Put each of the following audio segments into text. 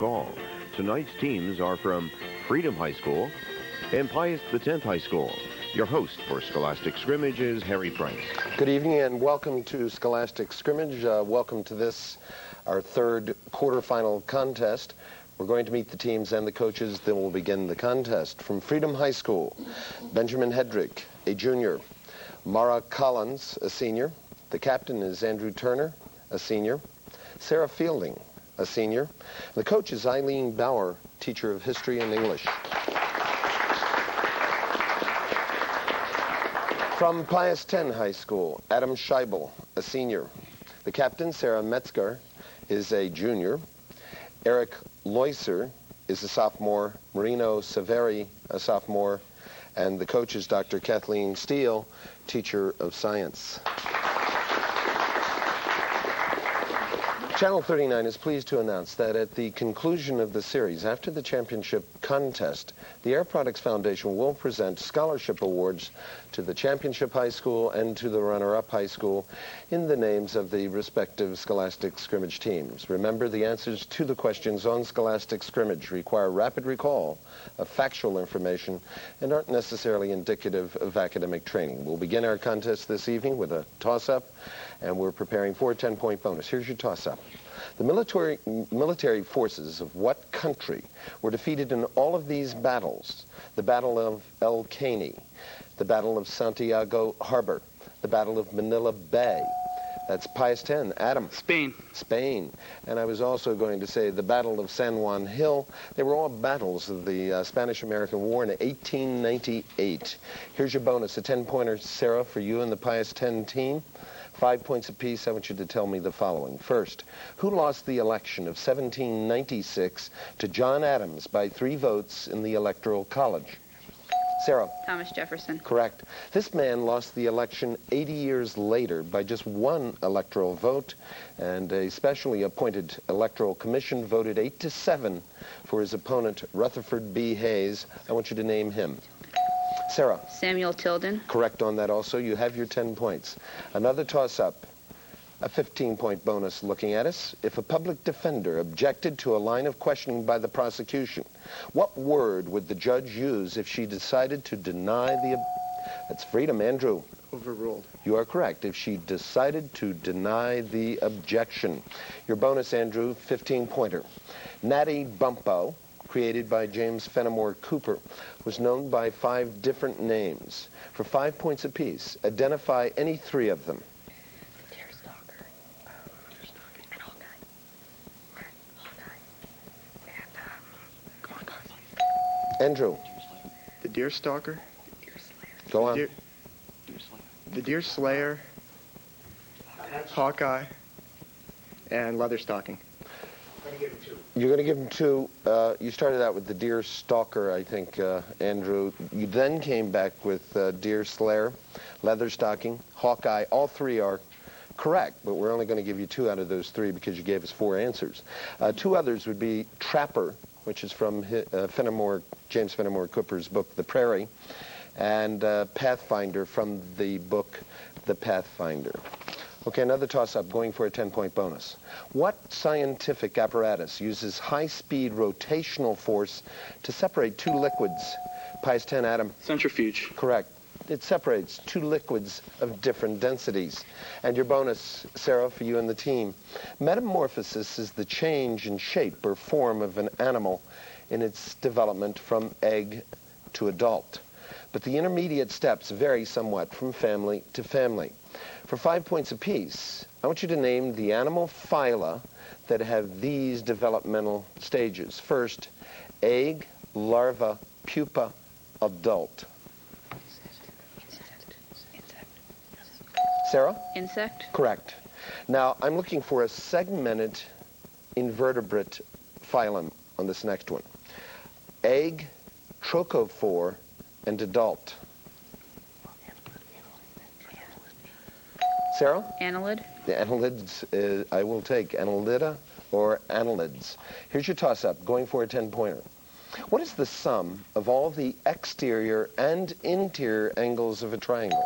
ball. Tonight's teams are from Freedom High School and Pius X High School. Your host for Scholastic Scrimmage is Harry Price. Good evening and welcome to Scholastic Scrimmage. Welcome to this, our third quarterfinal contest. We're going to meet the teams and the coaches, then we'll begin the contest. From Freedom High School, Benjamin Hedrick, a junior. Mara Collins, a senior. The captain is Andrew Turner, a senior. Sarah Fielding, a senior. The coach is Eileen Bauer, teacher of history and English. From Pius X High School, Adam Scheibel, a senior. The captain, Sarah Metzger, is a junior. Eric Loiser is a sophomore. Marino Severi, a sophomore. And the coach is Dr. Kathleen Steele, teacher of science. Channel 39 is pleased to announce that at the conclusion of the series, after the championship contest, the Air Products Foundation will present scholarship awards to the championship high school and to the runner-up high school in the names of the respective Scholastic Scrimmage teams. Remember, the answers to the questions on Scholastic Scrimmage require rapid recall of factual information and aren't necessarily indicative of academic training. We'll begin our contest this evening with a toss-up, and we're preparing for a 10-point bonus. Here's your toss-up. The military forces of what country were defeated in all of these battles? The Battle of El Caney, the Battle of Santiago Harbor, the Battle of Manila Bay. That's Pius X. Adam. Spain. Spain. And I was also going to say the Battle of San Juan Hill. They were all battles of the Spanish-American War in 1898. Here's your bonus, a 10-pointer, Sarah, for you and the Pius X team. 5 points apiece. I want you to tell me the following. First, who lost the election of 1796 to John Adams by 3 votes in the Electoral College? Sarah. Thomas Jefferson. Correct. This man lost the election 80 years later by just 1 electoral vote, and a specially appointed electoral commission voted 8-7 for his opponent, Rutherford B. Hayes. I want you to name him. Sarah. Samuel Tilden. Correct on that also. You have your 10 points. Another toss-up, a 15-point bonus looking at us. If a public defender objected to a line of questioning by the prosecution, what word would the judge use if she decided to deny the... That's freedom, Andrew. Overruled. You are correct. If she decided to deny the objection. Your bonus, Andrew, 15-pointer. Natty Bumppo, created by James Fenimore Cooper, was known by 5 different names. For 5 points apiece, identify any 3 of them. Deerstalker. And Hawkeye. Come on, guys. Andrew. The Deerstalker. Go on. The Deer Slayer. Hawkeye. And Leatherstocking. You're going to give him 2. You started out with the Deer Stalker, I think, Andrew. You then came back with Deer Slayer, Leatherstocking, Hawkeye. All 3 are correct, but we're only going to give you 2 out of those 3 because you gave us 4 answers. 2 others would be Trapper, which is from James Fenimore Cooper's book, The Prairie, and Pathfinder from the book, The Pathfinder. Okay, another toss-up, going for a 10-point bonus. What scientific apparatus uses high-speed rotational force to separate 2 liquids? Pius X, Adam. Centrifuge. Correct. It separates 2 liquids of different densities. And your bonus, Sarah, for you and the team. Metamorphosis is the change in shape or form of an animal in its development from egg to adult. But the intermediate steps vary somewhat from family to family. For 5 points apiece, I want you to name the animal phyla that have these developmental stages. First, egg, larva, pupa, adult. Sarah? Insect. Correct. Now, I'm looking for a segmented invertebrate phylum on this next one. Egg, trochophore, and adult. Sarah? Annelid. The annelids, I will take annelida or annelids. Here's your toss-up, going for a 10-pointer. What is the sum of all the exterior and interior angles of a triangle?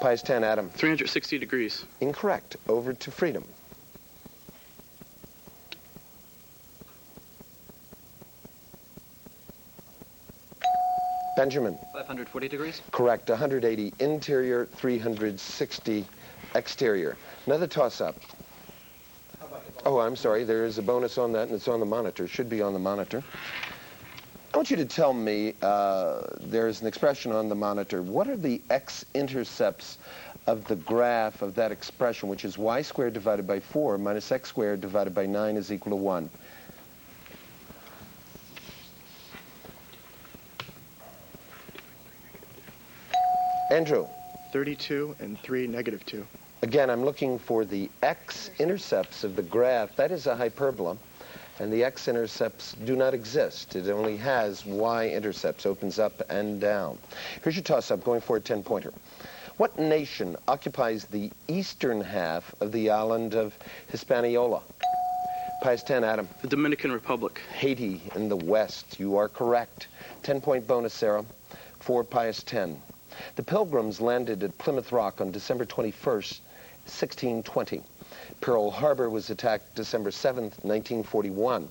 Pius X, Adam. 360 degrees. Incorrect. Over to freedom. Benjamin. 540 degrees. Correct. 180 interior, 360 exterior. Another toss-up. Oh, I'm sorry. There is a bonus on that, and it's on the monitor. Should be on the monitor. I want you to tell me, there's an expression on the monitor. What are the x-intercepts of the graph of that expression, which is y squared divided by 4 minus x squared divided by 9 is equal to 1? Andrew. 32 and 3, negative 2. Again, I'm looking for the x-intercepts of the graph. That is a hyperbola, and the x-intercepts do not exist. It only has y-intercepts, opens up and down. Here's your toss-up, going for a 10-pointer. What nation occupies the eastern half of the island of Hispaniola? Pius X, Adam. The Dominican Republic. Haiti in the west. You are correct. 10-point bonus, Sarah, for Pius X. The Pilgrims landed at Plymouth Rock on December 21st, 1620. Pearl Harbor was attacked December 7th, 1941.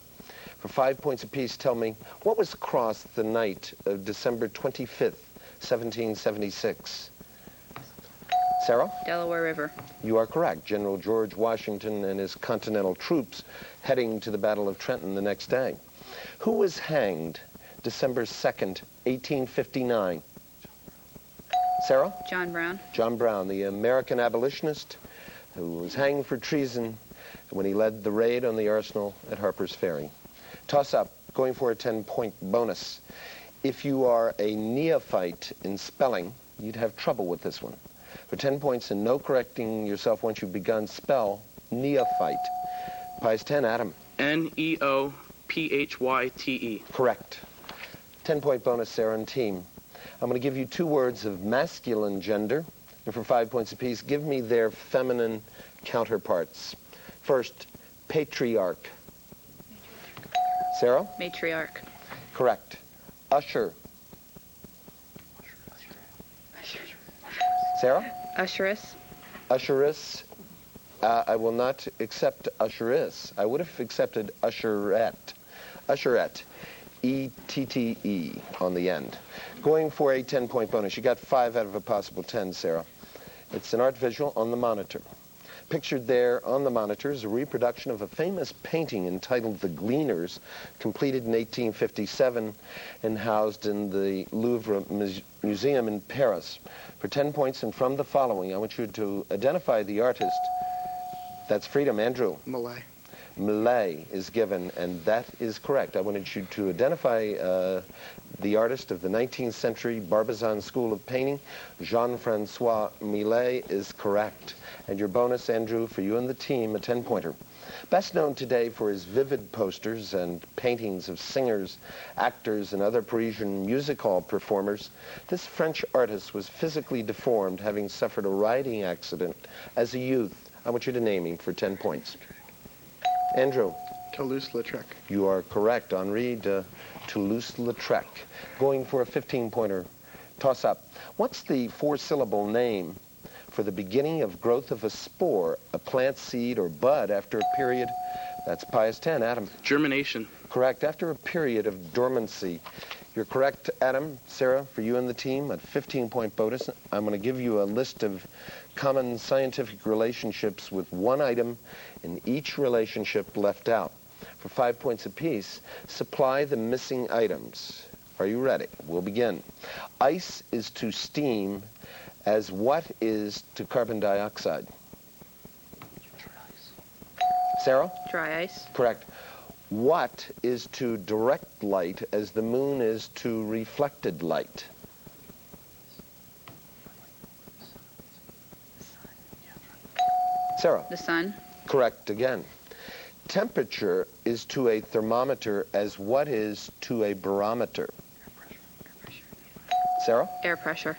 For 5 points apiece, tell me, what was crossed the night of December 25th, 1776? Sarah? Delaware River. You are correct. General George Washington and his Continental troops heading to the Battle of Trenton the next day. Who was hanged December 2nd, 1859? Sarah? John Brown. John Brown, the American abolitionist who was hanged for treason when he led the raid on the arsenal at Harper's Ferry. Toss up, going for a 10-point bonus. If you are a neophyte in spelling, you'd have trouble with this one. For 10 points and no correcting yourself once you've begun, spell neophyte. Pius X, Adam. Neophyte. Correct. 10-point bonus, Sarah and team. I'm going to give you 2 words of masculine gender, and for 5 points apiece, give me their feminine counterparts. First, patriarch. Sarah? Matriarch. Correct. Usher. Sarah? Usheress. Usheress. I will not accept usheress. I would have accepted usherette. Usherette. E-T-T-E on the end. Going for a 10-point bonus. You got 5 out of a possible 10, Sarah. It's an art visual on the monitor. Pictured there on the monitor is a reproduction of a famous painting entitled The Gleaners, completed in 1857 and housed in the Louvre Museum in Paris. For 10 points and from the following, I want you to identify the artist. That's freedom. Andrew. Malay. Malay is given, and that is correct. I wanted you to identify the artist of the 19th century Barbizon School of Painting. Jean-Francois Millet is correct. And your bonus, Andrew, for you and the team, a 10-pointer. Best known today for his vivid posters and paintings of singers, actors, and other Parisian music hall performers, this French artist was physically deformed, having suffered a riding accident as a youth. I want you to name him for 10 points. Andrew. Toulouse-Lautrec. You are correct. Henri de Toulouse-Lautrec. Going for a 15-pointer. Toss up. What's the 4-syllable name for the beginning of growth of a spore, a plant seed, or bud after a period? That's Pius X. Adam. Germination. Correct. After a period of dormancy. You're correct, Adam. Sarah, for you and the team, a 15-point bonus. I'm going to give you a list of common scientific relationships with one item in each relationship left out. For 5 points apiece, supply the missing items. Are you ready? We'll begin. Ice is to steam as what is to carbon dioxide? Sarah? Dry ice. Correct. What is to direct light as the moon is to reflected light? Sarah? The sun. Correct again. Temperature is to a thermometer as what is to a barometer? Sarah? Air pressure.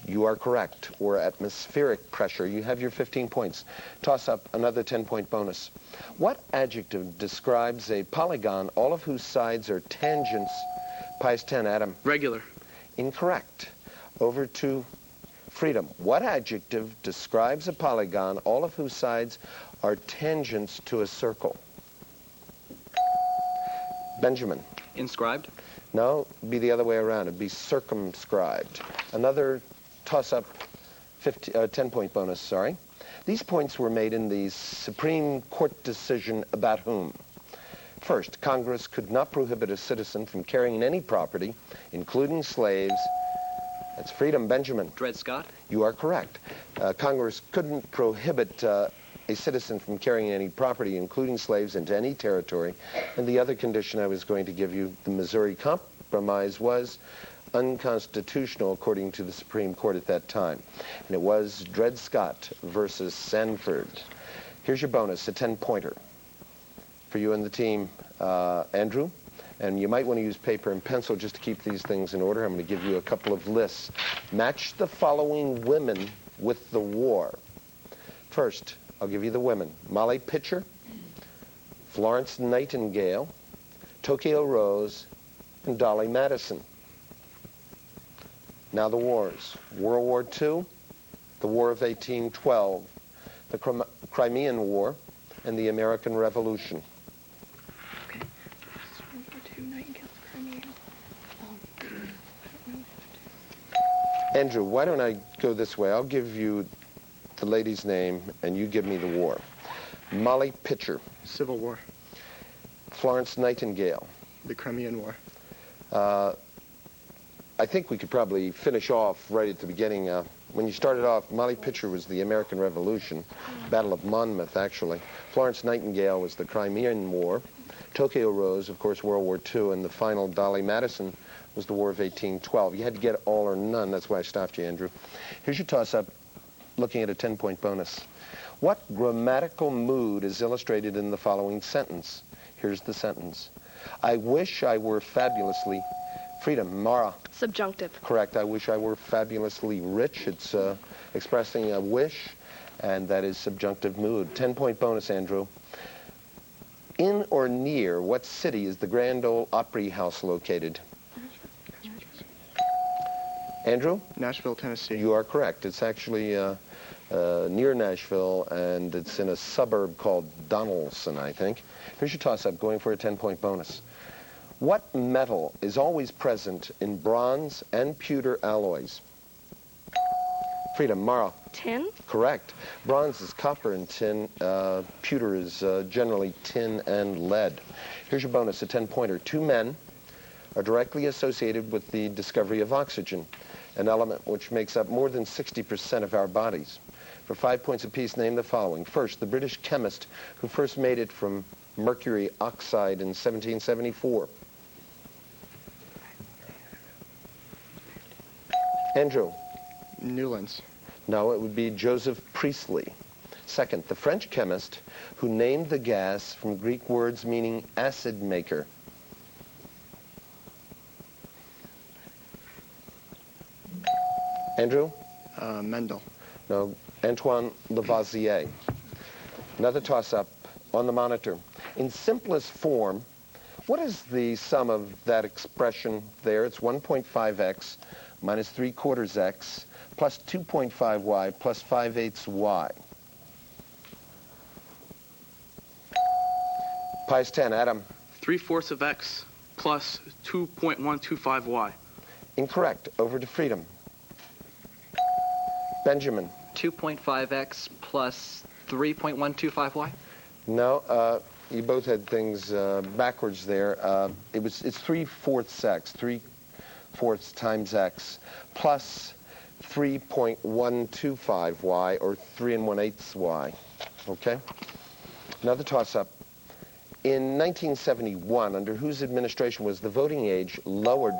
You are correct, or atmospheric pressure. You have your 15 points. Toss up another 10-point bonus. What adjective describes a polygon, all of whose sides are tangents? Pius X, Adam. Regular. Incorrect. Over to freedom. What adjective describes a polygon, all of whose sides are tangents to a circle? Benjamin. Inscribed. No, it'd be the other way around. It'd be circumscribed. Another toss-up 10-point bonus, sorry. These points were made in the Supreme Court decision about whom? First, Congress could not prohibit a citizen from carrying any property, including slaves. That's freedom, Benjamin. Dred Scott. You are correct. Congress couldn't prohibit a citizen from carrying any property, including slaves, into any territory. And the other condition I was going to give you, the Missouri Compromise, was unconstitutional according to the Supreme Court at that time. And it was Dred Scott versus Sanford. Here's your bonus, a 10-pointer for you and the team, Andrew. And you might want to use paper and pencil just to keep these things in order. I'm going to give you a couple of lists. Match the following women with the war. First, I'll give you the women. Molly Pitcher, Florence Nightingale, Tokyo Rose, and Dolly Madison. Now the wars. World War II, the War of 1812, the Crimean War, and the American Revolution. Okay. World War II, Nightingale's Crimean. Andrew, why don't I go this way? I'll give you the lady's name, and you give me the war. Molly Pitcher. Civil War. Florence Nightingale. The Crimean War. I think we could probably finish off right at the beginning. When you started off, Molly Pitcher was the American Revolution, Battle of Monmouth, actually. Florence Nightingale was the Crimean War. Tokyo Rose, of course, World War II, and the final Dolly Madison was the War of 1812. You had to get all or none. That's why I stopped you, Andrew. Here's your toss-up, looking at a 10-point bonus. What grammatical mood is illustrated in the following sentence? Here's the sentence. I wish I were fabulously... Freedom, Mara. Subjunctive. Correct. I wish I were fabulously rich. It's expressing a wish, and that is subjunctive mood. 10-point bonus, Andrew. In or near what city is the Grand Ole Opry House located? Andrew? Nashville, Tennessee. You are correct. It's actually near Nashville, and it's in a suburb called Donaldson, I think. Here's your toss-up, going for a 10-point bonus. What metal is always present in bronze and pewter alloys? Freedom, Mara. Tin. Correct. Bronze is copper and tin. Pewter is generally tin and lead. Here's your bonus, a 10-pointer. Two men are directly associated with the discovery of oxygen, an element which makes up more than 60% of our bodies. For 5 points apiece, name the following. First, the British chemist who first made it from mercury oxide in 1774. Andrew? Newlands. No, it would be Joseph Priestley. Second, the French chemist who named the gas from Greek words meaning acid maker. Andrew? Mendel. No, Antoine Lavoisier. Another toss-up on the monitor. In simplest form, what is the sum of that expression there? It's 1.5x minus 3/4 x plus 2.5y plus 5/8 y. Pius X, Adam. 3/4 of x plus 2.125y. Incorrect. Over to Freedom. Benjamin. 2.5x plus 3.125y. No, you both had things backwards there. It's 3/4 x, 3/4 times x, plus 3.125y, or 3 1/8 y. Okay? Another toss-up. In 1971, under whose administration was the voting age lowered?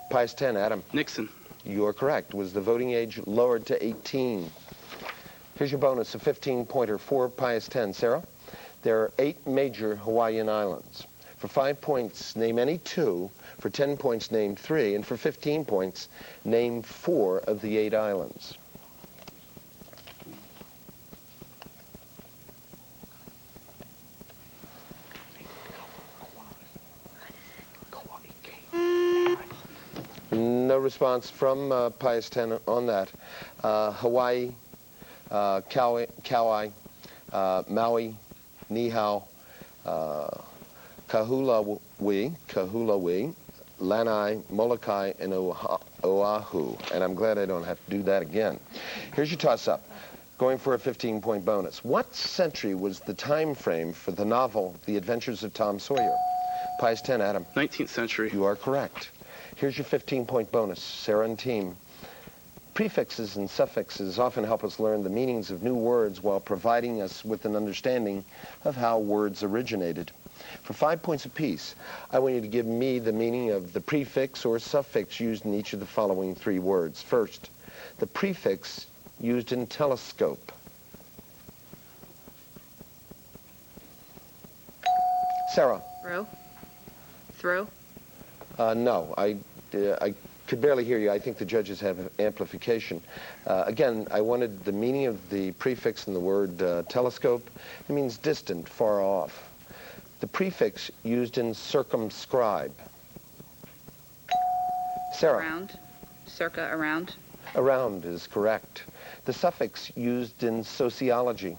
Pius X, Adam. Nixon. You are correct. Was the voting age lowered to 18? Here's your bonus, a 15-pointer for Pius X. Sarah? There are 8 major Hawaiian islands. For 5 points, name any 2. For 10 points, name 3. And for 15 points, name 4 of the 8 islands. No response from Pius X on that. Hawaii, Kauai, Maui, Niihau, Kahului, Lanai, Molokai, and Oahu. And I'm glad I don't have to do that again. Here's your toss-up, going for a 15-point bonus. What century was the time frame for the novel The Adventures of Tom Sawyer? Pius X, Adam. 19th century. You are correct. Here's your 15-point bonus, Sarah and team. Prefixes and suffixes often help us learn the meanings of new words while providing us with an understanding of how words originated. For 5 points apiece, I want you to give me the meaning of the prefix or suffix used in each of the following 3 words. First, the prefix used in telescope. Sarah. Throw. Throw. No, I could barely hear you. I think the judges have amplification. Again, I wanted the meaning of the prefix in the word telescope. It means distant, far off. The prefix used in circumscribe. Sarah. Around. Circa, around. Around is correct. The suffix used in sociology.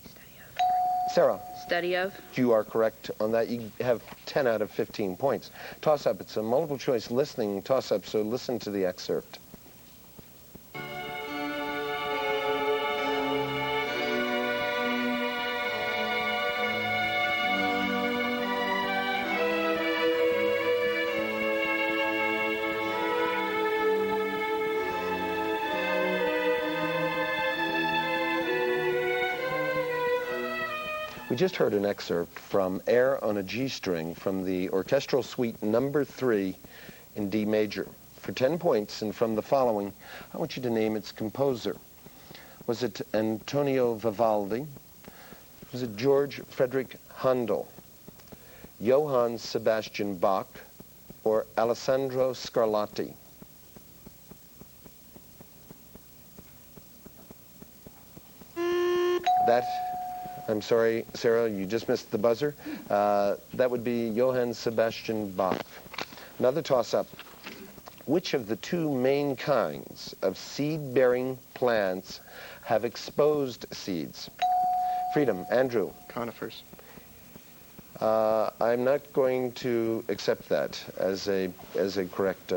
Study of. Sarah. Study of. You are correct on that. You have 10 out of 15 points. Toss-up. It's a multiple choice listening toss-up, so listen to the excerpt. We just heard an excerpt from Air on a G String from the Orchestral Suite Number 3 in D major. For 10 points, and from the following, I want you to name its composer. Was it Antonio Vivaldi? Was it George Frederick Handel? Johann Sebastian Bach? Or Alessandro Scarlatti? I'm sorry, Sarah, you just missed the buzzer. That would be Johann Sebastian Bach. Another toss-up. Which of the 2 main kinds of seed-bearing plants have exposed seeds? Freedom. Andrew. Conifers. I'm not going to accept that as a correct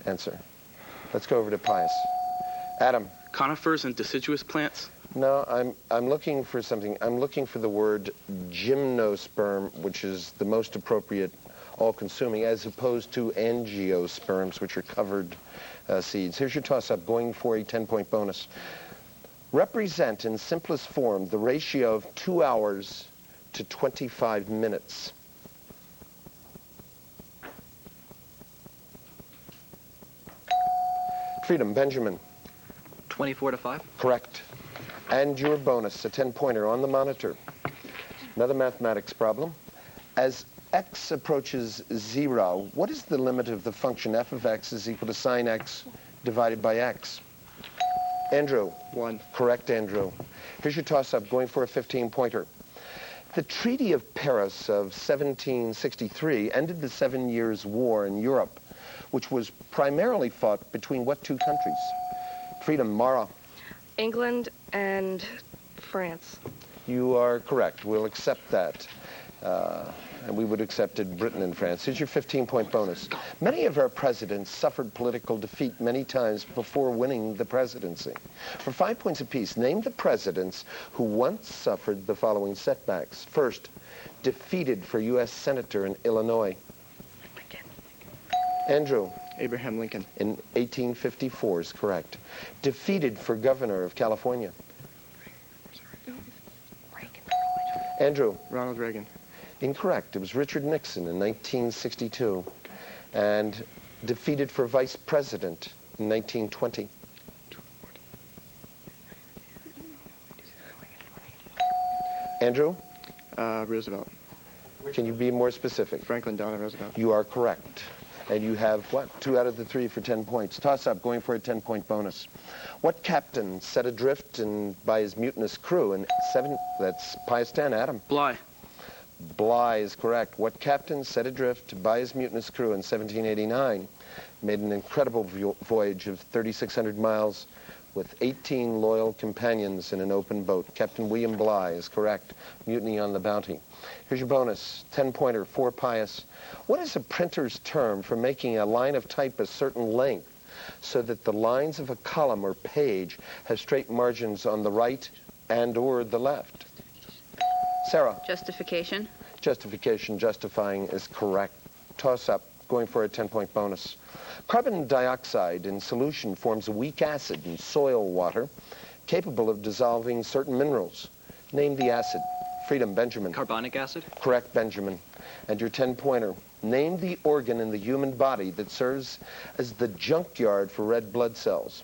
answer. Let's go over to Pius. Adam. Conifers and deciduous plants. No, I'm looking for something. I'm looking for the word gymnosperm, which is the most appropriate, all-consuming, as opposed to angiosperms, which are covered seeds. Here's your toss-up, going for a 10-point bonus. Represent in simplest form the ratio of 2 hours to 25 minutes. Freedom. Benjamin. 24 to 5. Correct. And your bonus, a 10-pointer on the monitor. Another mathematics problem. As x approaches 0, what is the limit of the function f of x is equal to sine x divided by x? Andrew. 1. Correct, Andrew. Here's your toss-up, going for a 15-pointer. The Treaty of Paris of 1763 ended the 7 Years' War in Europe, which was primarily fought between what 2 countries? Freedom. Mara. England and France. You are correct. We'll accept that. And we would have accepted Britain and France. Here's your 15-point bonus. Many of our presidents suffered political defeat many times before winning the presidency. For 5 points apiece, name the presidents who once suffered the following setbacks. First, defeated for U.S. Senator in Illinois. Andrew. Abraham Lincoln. In 1854 is correct. Defeated for governor of California. Andrew. Ronald Reagan. Incorrect. It was Richard Nixon in 1962. And defeated for vice president in 1920. Andrew? Roosevelt. Can you be more specific? Franklin Delano Roosevelt. You are correct. And you have, what, 2 out of the 3 for 10 points. Toss-up, going for a 10-point bonus. What captain set adrift by his mutinous crew in that's Pius X, Adam. Bligh. Bligh is correct. What captain set adrift by his mutinous crew in 1789, made an incredible voyage of 3,600 miles with 18 loyal companions in an open boat. Captain William Bligh is correct. Mutiny on the Bounty. Here's your bonus, 10-pointer for Pius. What is a printer's term for making a line of type a certain length so that the lines of a column or page have straight margins on the right and or the left? Sarah? Justification. Justification, justifying is correct. Toss up, going for a 10-point bonus. Carbon dioxide in solution forms a weak acid in soil water capable of dissolving certain minerals. Name the acid. Freedom, Benjamin. Carbonic acid. Correct, Benjamin. And your 10-pointer. Name the organ in the human body that serves as the junkyard for red blood cells.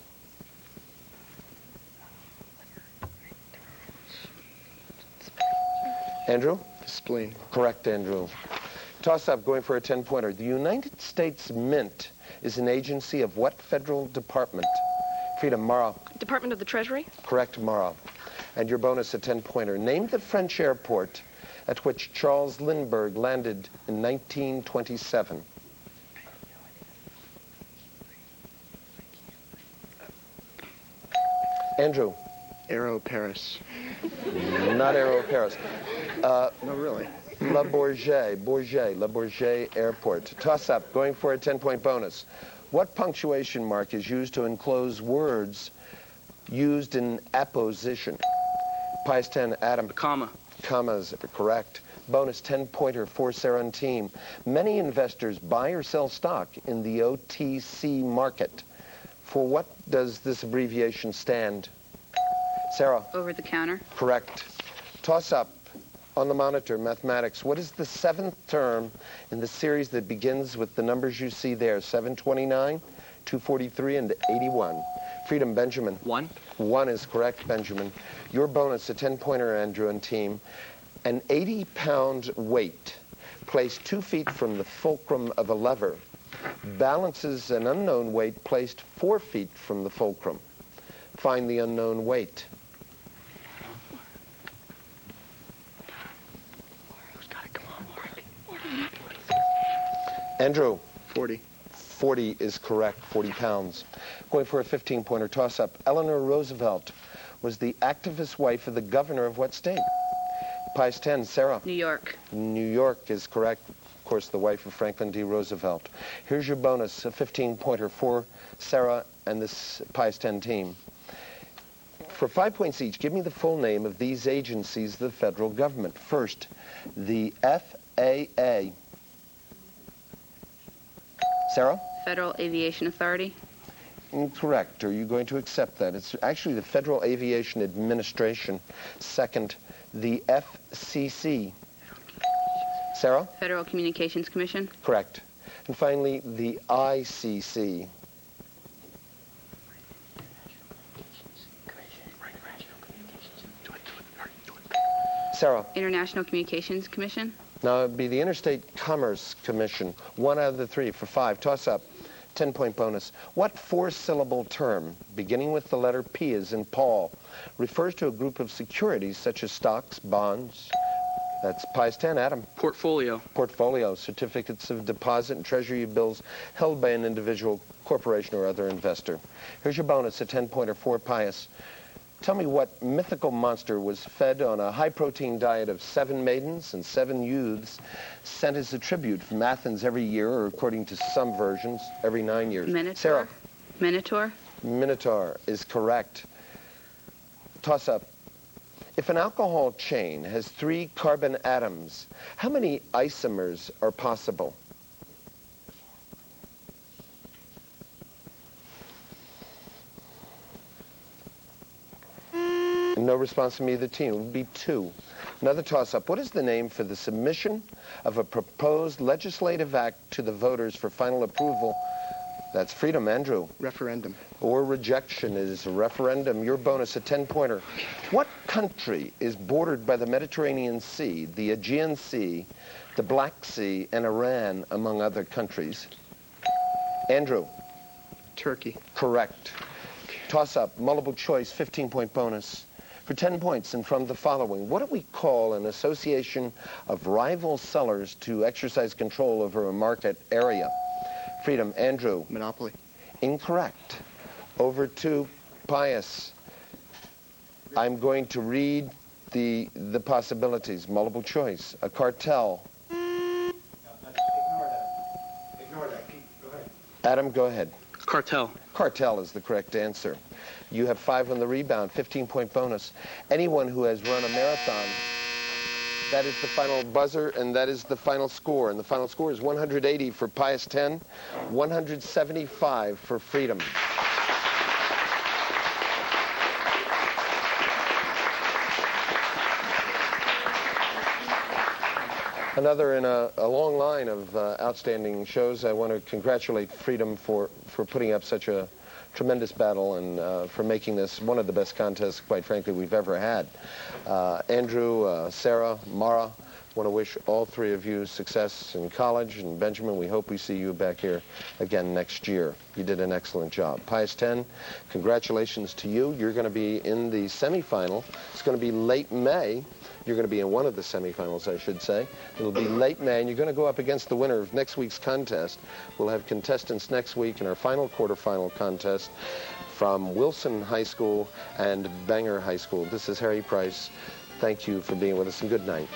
Andrew? The spleen. Correct, Andrew. Toss up, going for a 10-pointer. The United States Mint is an agency of what federal department? Freedom, Mara. Department of the Treasury. Correct, Mara. And your bonus, a 10-pointer. Name the French airport at which Charles Lindbergh landed in 1927. Andrew. Aero Paris. Not Aero Paris. No, really. Le Bourget Airport. Toss up, going for a 10-point bonus. What punctuation mark is used to enclose words used in apposition? Pius 10, Adam. A comma. Commas are correct. Bonus 10-pointer for Sarah and team. Many investors buy or sell stock in the OTC market. For what does this abbreviation stand? Sarah. Over the counter. Correct. Toss up. On the monitor, mathematics. What is the 7th term in the series that begins with the numbers you see there? 729, 243, and 81. Freedom, Benjamin. 1. 1 is correct, Benjamin. Your bonus, a 10-pointer, Andrew and team. An 80-pound weight placed 2 feet from the fulcrum of a lever balances an unknown weight placed 4 feet from the fulcrum. Find the unknown weight. Andrew. 40. 40 is correct, 40 pounds. Going for a 15-pointer toss-up. Eleanor Roosevelt was the activist wife of the governor of what state? Pius 10, Sarah. New York. New York is correct. Of course, the wife of Franklin D. Roosevelt. Here's your bonus, a 15-pointer for Sarah and this Pius 10 team. For 5 points each, give me the full name of these agencies of the federal government. First, the FAA. Sarah? Federal Aviation Authority. Incorrect. Are you going to accept that? It's actually the Federal Aviation Administration. Second, the FCC. Sarah? Federal Communications Commission. Correct. And finally, the ICC. Sarah? International Communications Commission. Now, it'd be the Interstate Commerce Commission. 1 out of the 3 for 5. Toss up. 10-point bonus. What 4-syllable term, beginning with the letter P as in Paul, refers to a group of securities such as stocks, bonds? That's Pius 10, Adam. Portfolio. Portfolio, certificates of deposit and treasury bills held by an individual, corporation, or other investor. Here's your bonus, a 10-pointer for Pius. Tell me what mythical monster was fed on a high-protein diet of 7 maidens and 7 youths sent as a tribute from Athens every year, or according to some versions, every 9 years. Minotaur. Sarah. Minotaur. Minotaur is correct. Toss up. If an alcohol chain has 3 carbon atoms, how many isomers are possible? No response from either team. It would be 2. Another toss-up. What is the name for the submission of a proposed legislative act to the voters for final approval? That's freedom, Andrew. Referendum. Or rejection is a referendum. Your bonus, a 10-pointer. What country is bordered by the Mediterranean Sea, the Aegean Sea, the Black Sea, and Iran, among other countries? Andrew. Turkey. Correct. Toss-up, multiple choice, 15-point bonus. For 10 points and from the following, what do we call an association of rival sellers to exercise control over a market area? Freedom, Andrew. Monopoly. Incorrect. Over to Pius, I'm going to read the possibilities. Multiple choice. A cartel. Ignore that. Go ahead. Adam, go ahead. Cartel. Cartel is the correct answer. You have 5 on the rebound, 15-point bonus. Anyone who has run a marathon, that is the final buzzer, and that is the final score. And the final score is 180 for Pius X, 175 for Freedom. Another in a long line of outstanding shows. I want to congratulate Freedom for putting up such a tremendous battle and for making this one of the best contests, quite frankly, we've ever had. Andrew, Sarah, Mara, want to wish all 3 of you success in college. And Benjamin, we hope we see you back here again next year. You did an excellent job. Pius X, congratulations to you. You're going to be in the semifinal. It's going to be late May. You're going to be in one of the semifinals, I should say. It'll be late May, and you're going to go up against the winner of next week's contest. We'll have contestants next week in our final quarterfinal contest from Wilson High School and Bangor High School. This is Harry Price. Thank you for being with us, and good night.